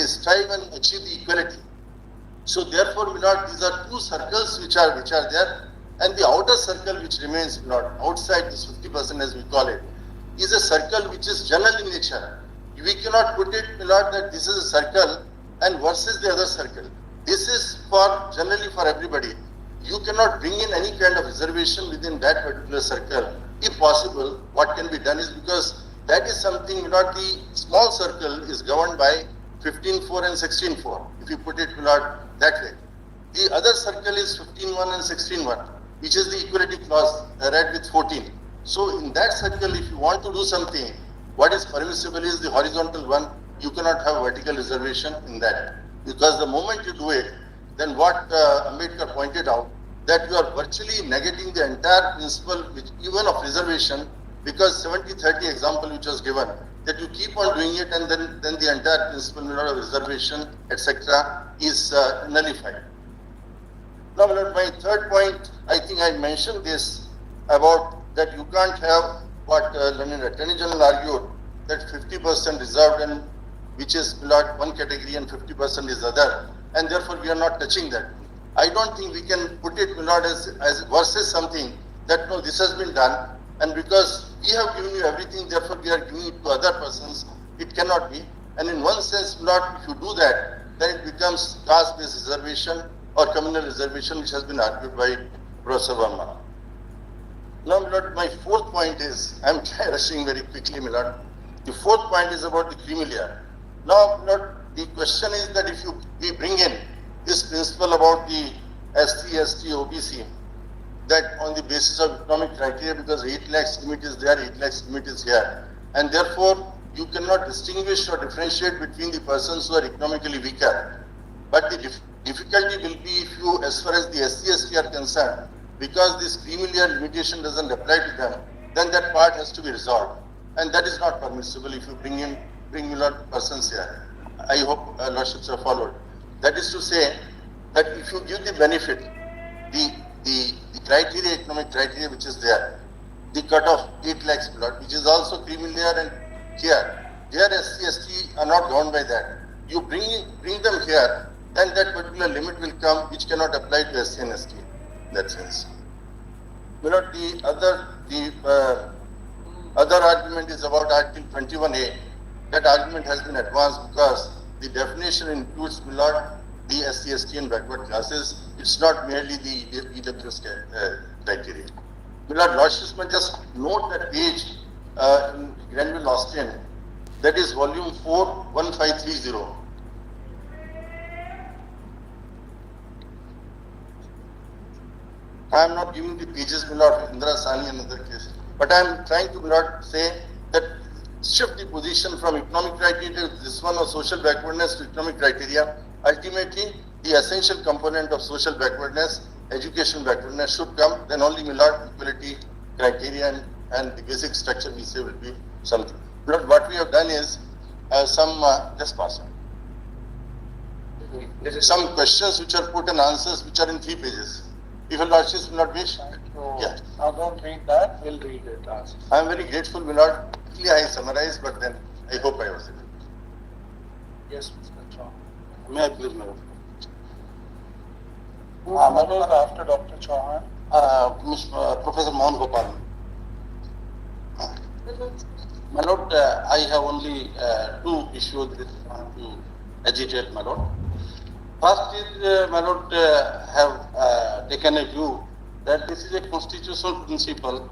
they strive and achieve the equality. So therefore, Milord, these are two circles which are there, and the outer circle which remains, Milord, outside this 50% as we call it, is a circle which is general in nature. We cannot put it, Milord, that this is a circle and versus the other circle. This is for generally for everybody. You cannot bring in any kind of reservation within that particular circle. If possible, what can be done is, because that is something, Milord, the small circle is governed by 15.4 and 16.4, if you put it, Milord, that way. The other circle is 15.1 and 16.1, which is the equality clause read with 14. So in that circle, if you want to do something, what is permissible is the horizontal one. You cannot have vertical reservation in that. Because the moment you do it, then what Ambedkar pointed out, that you are virtually negating the entire principle, which even of reservation, because 70-30 example which was given, that you keep on doing it and then the entire principle of reservation, etc. is nullified. Now, my third point, I think I mentioned this about that you can't have what Attorney General argued, that 50% reserved and which is one category and 50% is other, and therefore we are not touching that. I don't think we can put it, Milord, as versus something that no, this has been done, and because we have given you everything, therefore we are giving it to other persons. It cannot be. And in one sense, Milord, if you do that, then it becomes caste-based reservation or communal reservation, which has been argued by Professor Verma. Now, Milord, my fourth point is, I'm rushing very quickly, Milord. The fourth point is about the creamy layer. Now, Milord, the question is that if we bring in this principle about the SC, ST, OBC, that on the basis of economic criteria, because 8 lakhs limit is there, 8 lakhs limit is here, and therefore you cannot distinguish or differentiate between the persons who are economically weaker. But the difficulty will be if you, as far as the SC, ST are concerned, because this creamy layer limitation doesn't apply to them, then that part has to be resolved, and that is not permissible if you bring a lot of persons here. I hope Lordships have followed. That is to say that if you give the benefit, the criteria, economic criteria which is there, the cut of 8 lakhs blood, which is also creamy layer, and here SC, ST are not governed by that. You bring them here, then that particular limit will come, which cannot apply to SC and ST in that sense. The other argument is about Article 21A. That argument has been advanced because the definition includes, the SC, ST and backward classes. It's not merely the EWS criteria. Lordships may just note that page in Granville Austin, that is volume 4, 1530. I am not giving the pages, Indra Sani and other cases, but I am trying to say that shift the position from economic criteria to this one of social backwardness to economic criteria. Ultimately, the essential component of social backwardness, education backwardness should come, then only equality criteria and the basic structure we say will be something. What we have done is just pass on. Some questions which are put and answers which are in 3 pages. If your Lordships will not wish, yeah. Now don't read that, we'll read it. I am very grateful, Milord. I summarized, but then I hope I was able. Yes, Mr. Chauhan. May I please, Milord? Manoj after Dr. Chauhan. Professor Mohan Gopal. My Lord, I have only 2 issues which I want to agitate, my Lord. First is, my Lord, have taken a view that this is a constitutional principle.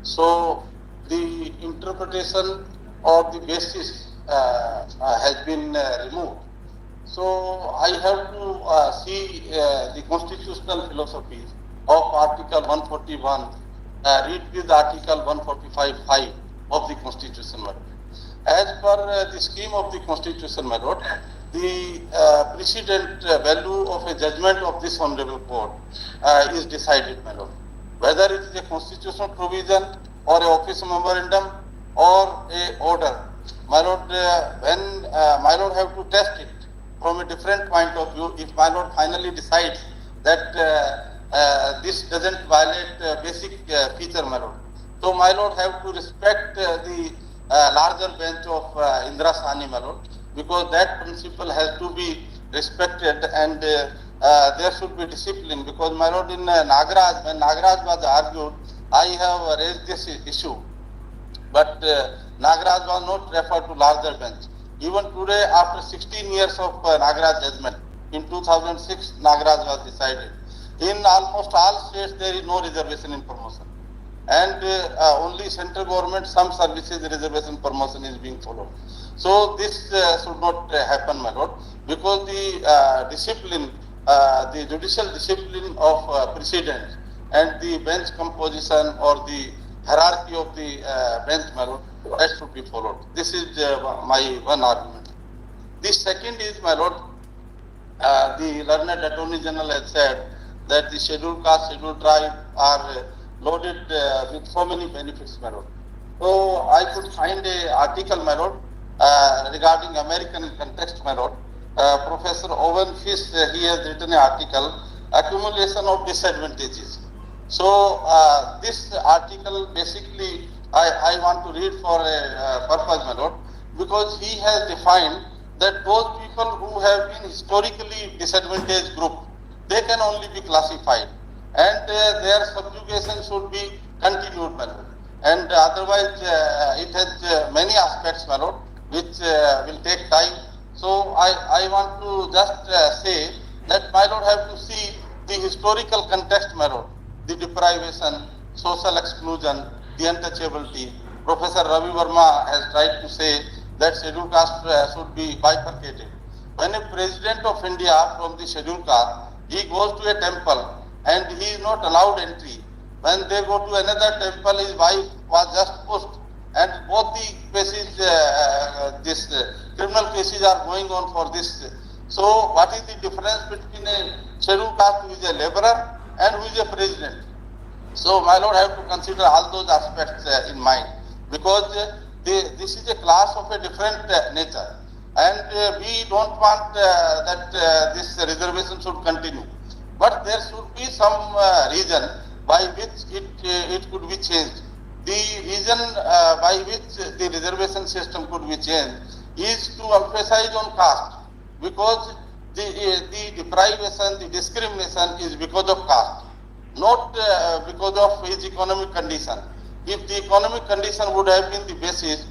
So the interpretation of the basis has been removed. So I have to see the constitutional philosophy of Article 141, read with Article 145(5) of the Constitution. As per the scheme of the Constitution, my Lord, the precedent value of a judgment of this Honorable Court is decided, my Lord. Whether it is a constitutional provision or a office memorandum or a order, my Lord, when my Lord have to test it from a different point of view, if my Lord finally decides that this doesn't violate basic feature, my Lord. So my Lord have to respect the larger bench of Indra Sani, my Lord, because that principle has to be respected, and there should be discipline. Because my lord, in Nagaraj, when Nagaraj was argued, I have raised this issue, but Nagaraj was not referred to larger bench. Even today, after 16 years of Nagaraj judgment, in 2006, Nagaraj was decided. In almost all states, there is no reservation in promotion, and only central government, some services reservation promotion is being followed. So this should not happen, my lord, because the discipline, the judicial discipline of precedent and the bench composition or the hierarchy of the bench, my lord, that should be followed. This is my one argument. The second is, my lord, the learned Attorney General has said that the scheduled caste, scheduled tribe are loaded with so many benefits, my lord. So I could find an article, my lord, regarding American context, my lord. Professor Owen Fish, he has written an article, Accumulation of Disadvantages. So this article basically I want to read for a purpose, my lord, because he has defined that those people who have been historically disadvantaged group, they can only be classified, and their subjugation should be continued, my lord. And otherwise, it has many aspects, my lord, which will take time. So I want to just say that my lord have to see the historical context, my lord, the deprivation, social exclusion, the untouchability. Professor Ravi Verma has tried to say that scheduled caste should be bifurcated. When a president of India from the scheduled caste, he goes to a temple and he is not allowed entry. When they go to another temple, his wife was just pushed, and both the cases, criminal cases are going on for this. So what is the difference between a scheduled caste who is a laborer and who is a president? So my lord, have to consider all those aspects in mind, because this is a class of a different nature, and we don't want that this reservation should continue. But there should be some reason by which it could be changed. The reason by which the reservation system could be changed is to emphasize on caste, because the deprivation, the discrimination is because of caste, not because of his economic condition. If the economic condition would have been the basis,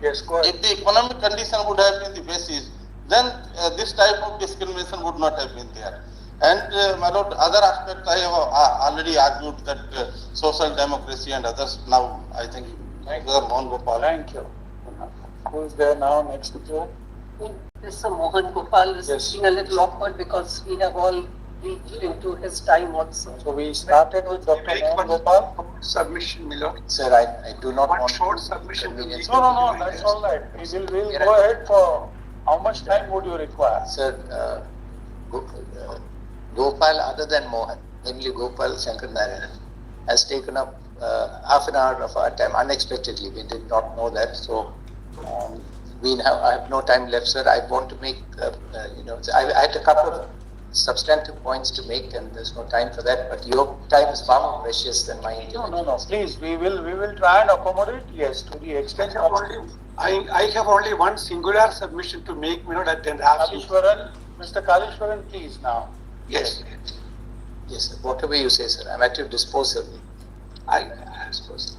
yes, go ahead. if the economic condition would have been the basis, then this type of discrimination would not have been there. And my lord, other aspects I have already argued, that social democracy and others. Now I think Professor Mohan Gopal. Thank you. Who is there now next to you? Mr. Mohan Gopal is Yes. being a little awkward because we have all reached into his time also. So we started with Dr. Mohan Gopal. Submission, my lord. Sir, I do not One want short to submission to inconvenience- make- No, that's all right. We'll go ahead for, how much time would you require? Sir, Gopal, other than Mohan, namely Gopal Shankar Narayanan, has taken up half an hour of our time unexpectedly. We did not know that. So I have no time left, sir. I want to make, I had a couple of substantive points to make, and there's no time for that. But your time is far more precious than mine. No, please, we will try and accommodate, yes, to the extent possible. I have only one singular submission to make, my lord, and then ask you. Kalishwaran, Mr. Kalishwaran, please now. Yes. Yes, sir. Whatever you say, sir. I'm at your disposal. I Disposal.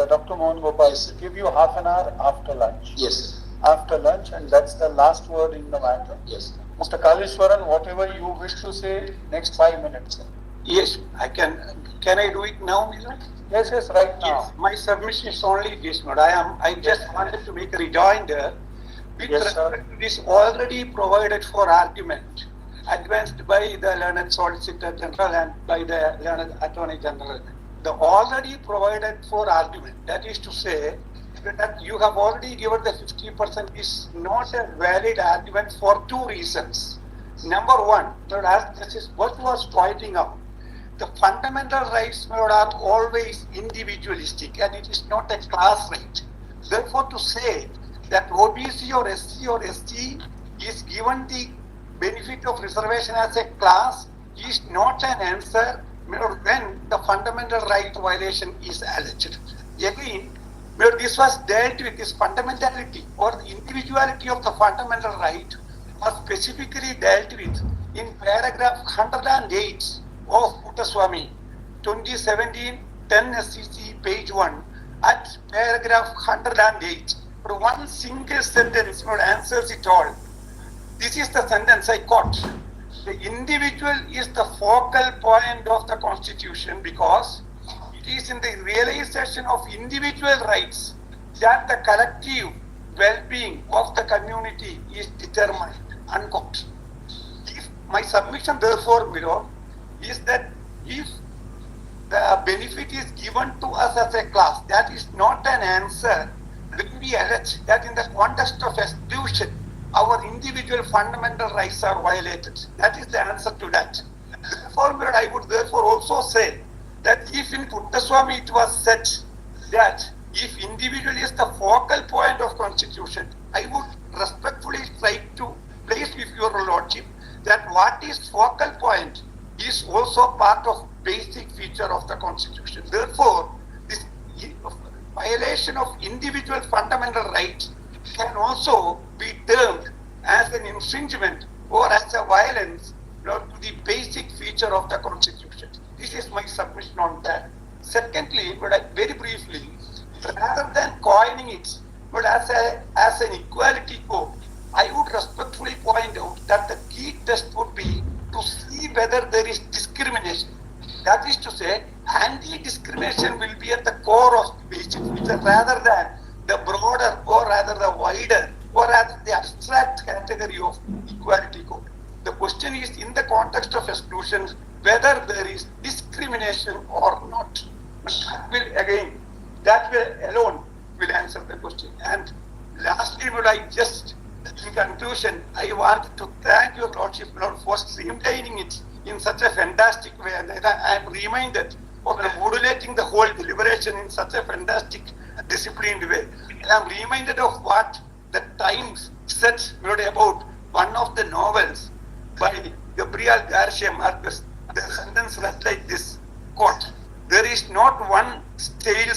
Dr. Mohan Gopal, Yes, sir. give you half an hour after lunch. Yes, sir. After lunch, and that's the last word in the matter. Yes. Mr. Kalishwaran, whatever you wish to say, next 5 minutes. Yes, I can. Can I do it now, my lord? Yes, yes, right now. Yes, my submission is only this, Lord. I just wanted to make a rejoinder with Yes, sir. respect to this already provided for argument, advanced by the learned Solicitor General and by the learned Attorney General. The already provided for argument, that is to say, that you have already given the 50% is not a valid argument for two reasons. Number one, Lord, as this is what was pointing out, the fundamental rights, Lord, are always individualistic and it is not a class right. Therefore, to say that OBC or SC or ST is given the benefit of reservation as a class is not an answer, Lord, when the fundamental right violation is alleged. Again, Lord, this was dealt with, this fundamentality or the individuality of the fundamental right was specifically dealt with in paragraph 108 of Puttaswamy, 2017 10 SCC page 1 at paragraph 108. But one single sentence answers it all. This is the sentence I quote. The individual is the focal point of the Constitution because it is in the realization of individual rights that the collective well-being of the community is determined. Unquote. If my submission, therefore, below, is that if the benefit is given to us as a class, that is not an answer when we allege that in the context of exclusion, our individual fundamental rights are violated. That is the answer to that. Therefore, I would therefore also say that if in Puttaswamy it was said that if individual is the focal point of Constitution, I would respectfully try to place with your lordship that what is focal point is also part of basic feature of the Constitution. Therefore, this violation of individual fundamental rights can also be termed as an infringement or as a violence to the basic feature of the Constitution. This is my submission on that. Secondly, very briefly, rather than coining it, but as an equality code, I would respectfully point out that the key test would be to see whether there is discrimination. That is to say, anti-discrimination will be at the core of the basic feature rather than the broader or rather the wider or rather the abstract category of equality code. The question is in the context of exclusion whether there is discrimination or not. That will alone will answer the question. And lastly, would I just, in conclusion, I want to thank your lordship, Lord, for streamlining it in such a fantastic way. And I am reminded of modulating the whole deliberation in such a fantastic, disciplined way. And I am reminded of what the Times said about one of the novels by Gabriel Garcia Marquez. The sentence read like this, quote, "There is not one stale